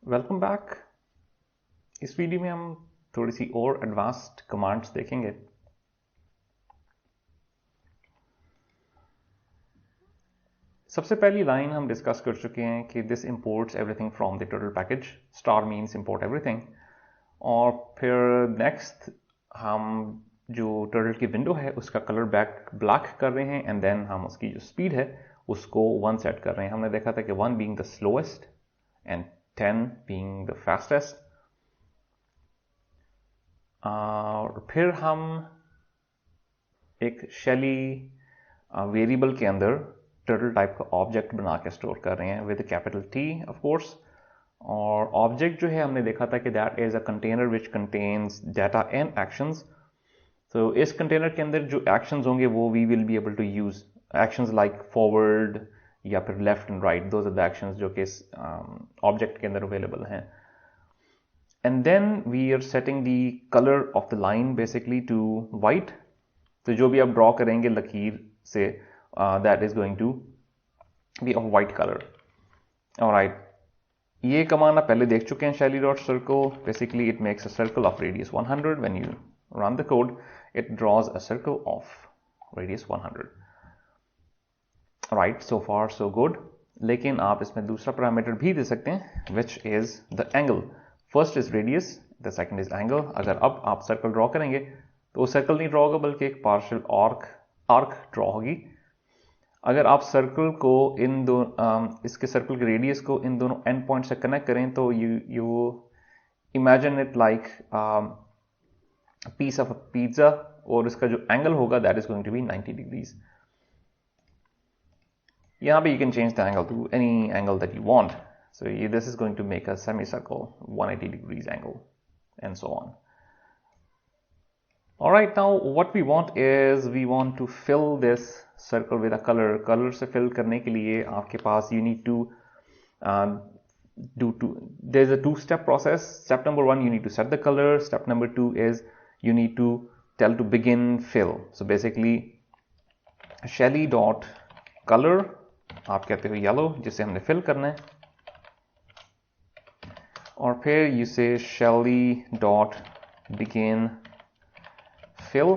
Welcome back. इस video में हम थोड़ी सी और एडवांस्ड कमांड्स देखेंगे। सबसे पहली लाइन हम डिस्कस कर चुके हैं कि this imports everything from the turtle package. Star means import everything. और फिर नेक्स्ट हम जो टर्टल की विंडो है उसका कलर ब्लैक कर रहे हैं, एंड देन हम उसकी जो स्पीड है उसको 1 सेट कर रहे हैं। हमने देखा था कि 1 being the slowest and 10 being the fastest. और फिर हम एक शेली वेरिएबल के अंदर टर्टल टाइप का ऑब्जेक्ट बना के स्टोर कर रहे हैं with capital T of course. और ऑब्जेक्ट जो है हमने देखा था कि that is a container which contains data and actions. तो इस कंटेनर के अंदर जो एक्शंस होंगे वो we will be able to use actions like forward या फिर left and right. Those are the actions जो कि इस ऑब्जेक्ट के अंदर अवेलेबल हैं। And then we are setting the colour of the line basically to white. तो जो भी आप ड्रॉ करेंगे लकीर से that is going to be of white colour. Alright, ये कमांड आप पहले देख चुके हैं। Shelly dot circle basically it makes a circle of radius 100। When you run the code it draws a circle of radius 100. right, so far so good. लेकिन आप इसमें दूसरा पैरामीटर भी दे सकते हैं which is the angle. first is radius, the second is angle. अगर अब आप सर्कल ड्रॉ करेंगे तो सर्कल नहीं ड्रॉ होगा बल्कि एक पार्शियल आर्क ड्रॉ होगी। अगर आप सर्कल को इन दो इसके सर्कल के रेडियस को इन दोनों एंड पॉइंट से कनेक्ट करें तो you imagine it like piece of a pizza, और इसका जो एंगल होगा that is going to be 90 degrees. यहाँ पे you can change the angle to any angle that you want. So this is going to make a semi circle 180 degrees angle and so on. Alright, now what we want is we want to fill this circle with a color. Color से fill करने के लिए आपके पास you need to there's a two-step process. Step number 1, you need to set the color. Step number 2 is you need to tell to begin fill. So basically Shelly dot color आप कहते हो yellow जिसे हमने fill करना है, और फिर you say Shelly dot begin fill.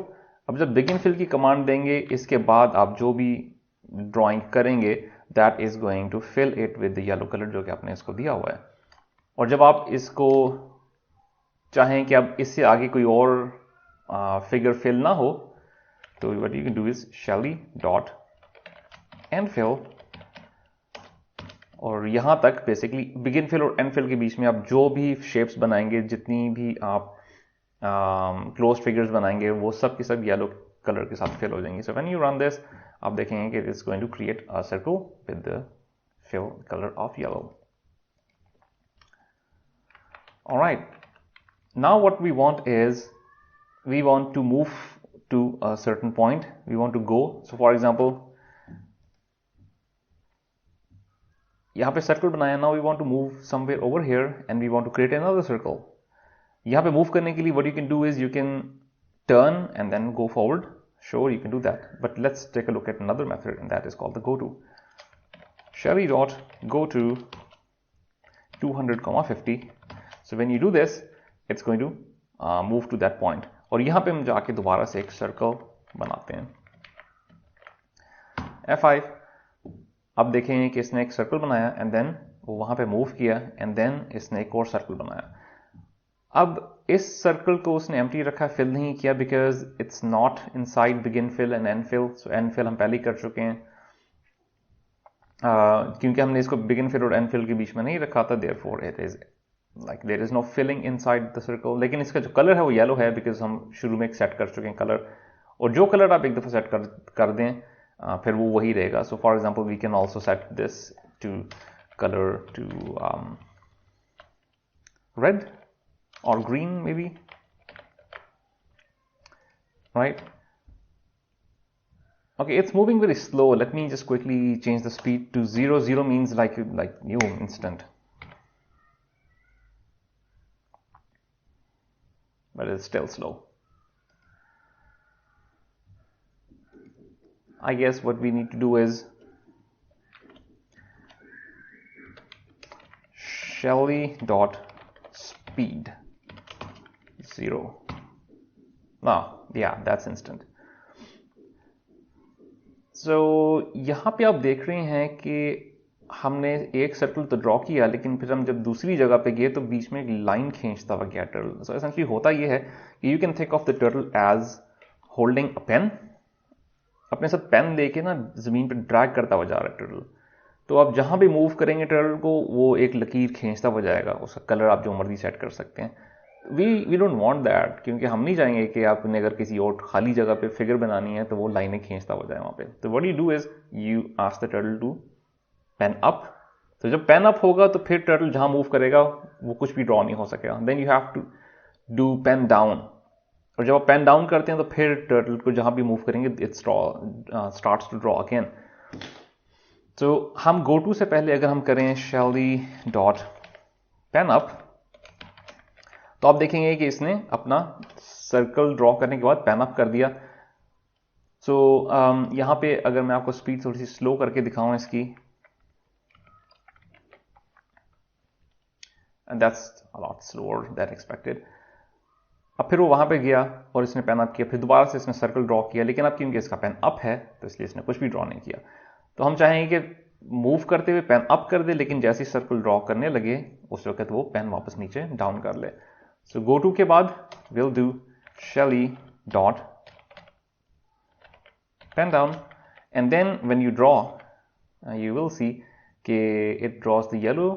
अब जब begin fill की कमांड देंगे इसके बाद आप जो भी ड्राइंग करेंगे that is going to fill it with the yellow color जो कि आपने इसको दिया हुआ है। और जब आप इसको चाहें कि अब इससे आगे कोई और फिगर फिल ना हो तो what you can do is Shelly dot end fill, और यहां तक बेसिकली बिगिन फिल और एंड फिल के बीच में आप जो भी शेप्स बनाएंगे, जितनी भी आप क्लोज फिगर्स बनाएंगे वो सब की सब येलो कलर के साथ फिल हो जाएंगे। So when you run this आप देखेंगे कि it's going to create a circle with the fill color of yellow. Alright, now what we want is we want to move to a certain point. We want to go. So for example, यहाँ पे circle बनाया, now we want to move somewhere over here and we want to create another circle. यहाँ पे move करने के लिए what you can do is you can turn and then go forward. Sure, you can do that, but let's take a look at another method, and that is called the goto. Shelly dot go to 200,50. So when you do this, it's going to move to that point. और यहाँ पे हम जाके दोबारा से एक circle बनाते हैं F5. अब देखें कि इसने एक सर्कल बनाया एंड देन वो वहां पे मूव किया एंड देन इसने एक और सर्कल बनाया। अब इस सर्कल को उसने एम्प्टी रखा, फिल नहीं किया, because it's not inside begin fill and end fill. So end fill हम पहले ही कर चुके हैं क्योंकि हमने इसको बिगिन फिल और एंड फिल के बीच में नहीं रखा था। Therefore it is like there is no filling inside the circle. लेकिन इसका जो कलर है वो येलो है बिकॉज हम शुरू में एक सेट कर चुके हैं कलर, और जो कलर आप एक दफा सेट कर दें फिर वो वही रहेगा। So for example we can also set this to colour to red or green maybe, right? Okay, it's moving very slow. Let me just quickly change the speed to 0. 0 means like new instant, but it's still slow. I guess what we need to do is shelly dot speed 0. Now yeah, that's instant. So यहां पे आप देख रहे हैं कि हमने एक circle तो ड्रॉ किया, लेकिन फिर हम जब दूसरी जगह पे गए तो बीच में एक लाइन खींचता हुआ गया टर्टल. सो एसेंशियली होता यह है कि you can think of the turtle as holding a pen. अपने साथ पेन लेके ना जमीन पे ड्रैग करता हुआ जा रहा है टर्टल. तो आप जहां भी मूव करेंगे टर्टल को, वो एक लकीर खींचता हुआ जाएगा. उसका कलर आप जो मर्जी सेट कर सकते हैं. वी डोंट वांट दैट, क्योंकि हम नहीं चाहेंगे कि आपने अगर किसी और खाली जगह पे फिगर बनानी है तो वो लाइनें खींचता हो जाए वहां पे. तो what you do is you ask the turtle to pen up. तो जब पेन अप होगा तो फिर टर्टल जहां मूव करेगा वो कुछ भी ड्रॉ नहीं हो सकेगा. Then you have to do pen down. और जब आप पेन डाउन करते हैं तो फिर टर्टल को जहां भी मूव करेंगे it starts to draw again. तो हम गो टू से पहले अगर हम करें shelly डॉट पेन अप, तो आप देखेंगे कि इसने अपना सर्कल ड्रॉ करने के बाद पेन अप कर दिया. सो यहां पे अगर मैं आपको स्पीड थोड़ी सी स्लो करके दिखाऊं इसकी, and that's a lot slower then expected. अब फिर वो वहां पे गया और इसने पेन अप किया, फिर दोबारा से इसने सर्कल ड्रॉ किया, लेकिन अब क्योंकि इसका पेन अप है तो इसलिए इसने कुछ भी ड्रॉ नहीं किया. तो हम चाहेंगे कि मूव करते हुए पेन अप कर दे, लेकिन जैसे ही सर्कल ड्रॉ करने लगे उस वक्त वो पेन वापस नीचे डाउन कर ले. सो गो टू के बाद will do shelly dot pen down, and then when you draw you will see कि it draws the yellow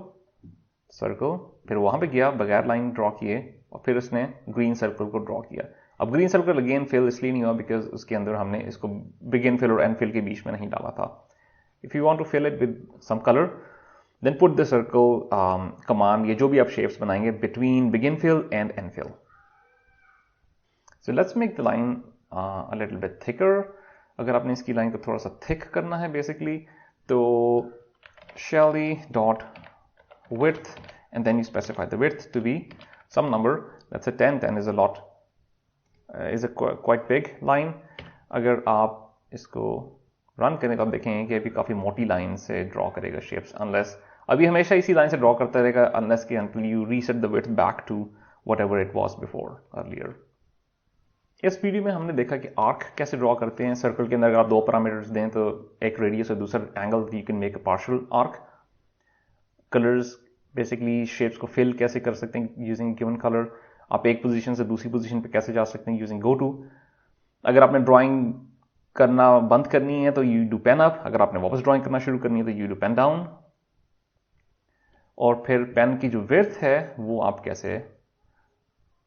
circle. फिर वहां पे गया बगैर लाइन ड्रॉ किए और फिर उसने ग्रीन सर्कल को ड्रॉ किया. अब ग्रीन सर्कल अगेन फिल इसलिए नहीं हुआ बिकॉज उसके अंदर हमने इसको बिगिन फिल और एंड फिल के बीच में नहीं डाला था. If you want to fill it with some color, then put the circle command, ये जो भी आप shapes बनाएंगे, between begin fill and end fill. So let's make the line a little bit thicker. अगर आपने इसकी लाइन को थोड़ा सा thick करना है basically, तो shelly dot width, and then you specify the width to be some number. Let's say 10. 10 is a lot, is a quite big line. अगर आप इसको रन करें तो आप देखेंगे कि अभी काफी मोटी लाइन से ड्रॉ करेगा शेप्स, अनलेस अभी हमेशा इसी लाइन से ड्रॉ करता रहेगा अनलेस कि until you reset the width back to whatever it was before earlier. इस वीडियो में हमने देखा कि आर्क कैसे ड्रॉ करते हैं. सर्कल के अंदर अगर आप दो पैरामीटर्स दें तो एक रेडियस और दूसरा angle, you can make a partial arc. Colours basically shapes को फिल कैसे कर सकते हैं यूजिंग गिवन कलर. आप एक पोजीशन से दूसरी पोजीशन पे कैसे जा सकते हैं यूजिंग गो टू. अगर आपने ड्राइंग करना बंद करनी है तो यू डू पेन अप. अगर आपने वापस ड्राइंग करना शुरू करनी है तो यू डू पेन डाउन. और फिर पेन की जो विड्थ है वो आप कैसे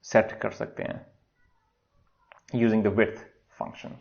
सेट कर सकते हैं यूजिंग द विड्थ फंक्शन.